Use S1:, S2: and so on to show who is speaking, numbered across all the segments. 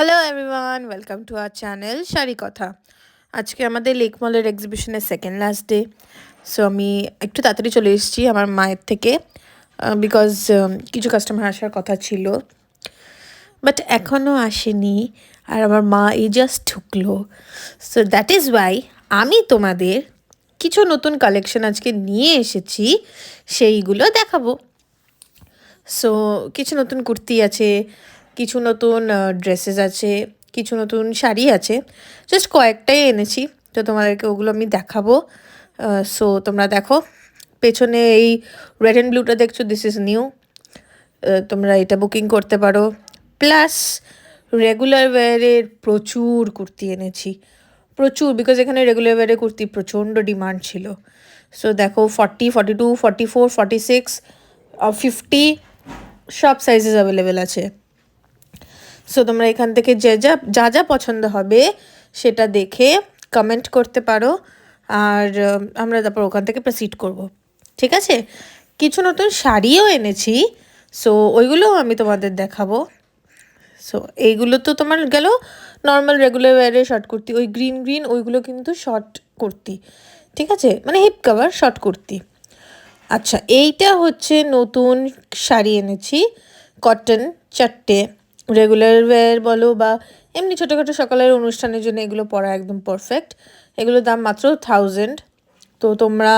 S1: Hello everyone, welcome to our channel sari কথা। আজকে আমাদের লেক মলের এক্সিবিশনের সেকেন্ড লাস্ট ডে। সো আমি একটু তাড়াতাড়ি চলে এসেছি আমার মায়ের থেকে, বিকজ কিছু কাস্টমার আসার কথা ছিল, বাট এখনও আসেনি। আর আমার মা এই জাস্ট ঢুকলো। সো দ্যাট ইজ ওয়াই আমি তোমাদের কিছু নতুন কালেকশন আজকে নিয়ে এসেছি, সেইগুলো দেখাবো। সো কিছু নতুন কুর্তি আছে, কিছু নতুন ড্রেসেস আছে, কিছু নতুন শাড়ি আছে। জাস্ট কয়েকটাই এনেছি, তো তোমাদেরকে ওগুলো আমি দেখাবো। সো তোমরা দেখো, পেছনে এই রেড অ্যান্ড ব্লুটা দেখছো, দিস ইজ নিউ। তোমরা এটা বুকিং করতে পারো। প্লাস রেগুলার ওয়্যারের প্রচুর কুর্তি এনেছি, প্রচুর, বিকজ এখানে রেগুলার ওয়্যারের কুর্তি প্রচণ্ড ডিমান্ড ছিল। সো দেখো 40, 42, 44, 46, 50 সব সাইজেস অ্যাভেলেবেল আছে। সো তোমরা এখান থেকে যা যা পছন্দ হবে সেটা দেখে কমেন্ট করতে পারো, আর আমরা তারপর ওখান থেকে প্রসিড করব। ঠিক আছে, কিছু নতুন শাড়িও এনেছি, সো ওইগুলোও আমি তোমাদের দেখাবো। সো এইগুলো তো তোমার গেল নর্মাল রেগুলার ওয়্যারের শর্ট কুর্তি, ওই গ্রিন গ্রিন ওইগুলো কিন্তু শর্ট কুর্তি, ঠিক আছে, মানে হিপ কভার শর্ট কুর্তি। আচ্ছা, এইটা হচ্ছে নতুন শাড়ি এনেছি, কটন, চারটে, রেগুলার ওয়্যার বলো বা এমনি ছোটোখাটো সকালের অনুষ্ঠানের জন্য এগুলো পরা একদম পারফেক্ট। এগুলোর দাম মাত্র 1000। তো তোমরা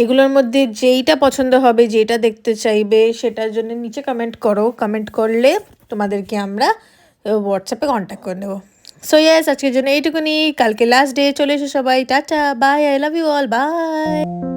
S1: এগুলোর মধ্যে যেইটা পছন্দ হবে, যেটা দেখতে চাইবে, সেটার জন্য নিচে কমেন্ট করো। কমেন্ট করলে তোমাদেরকে আমরা হোয়াটসঅ্যাপে কন্ট্যাক্ট করে নেবো। সো ইয়েস, আজকের জন্য এইটুকুনি। কালকে লাস্ট ডে, চলে এসো সবাই, tata, bye, I love you all, by.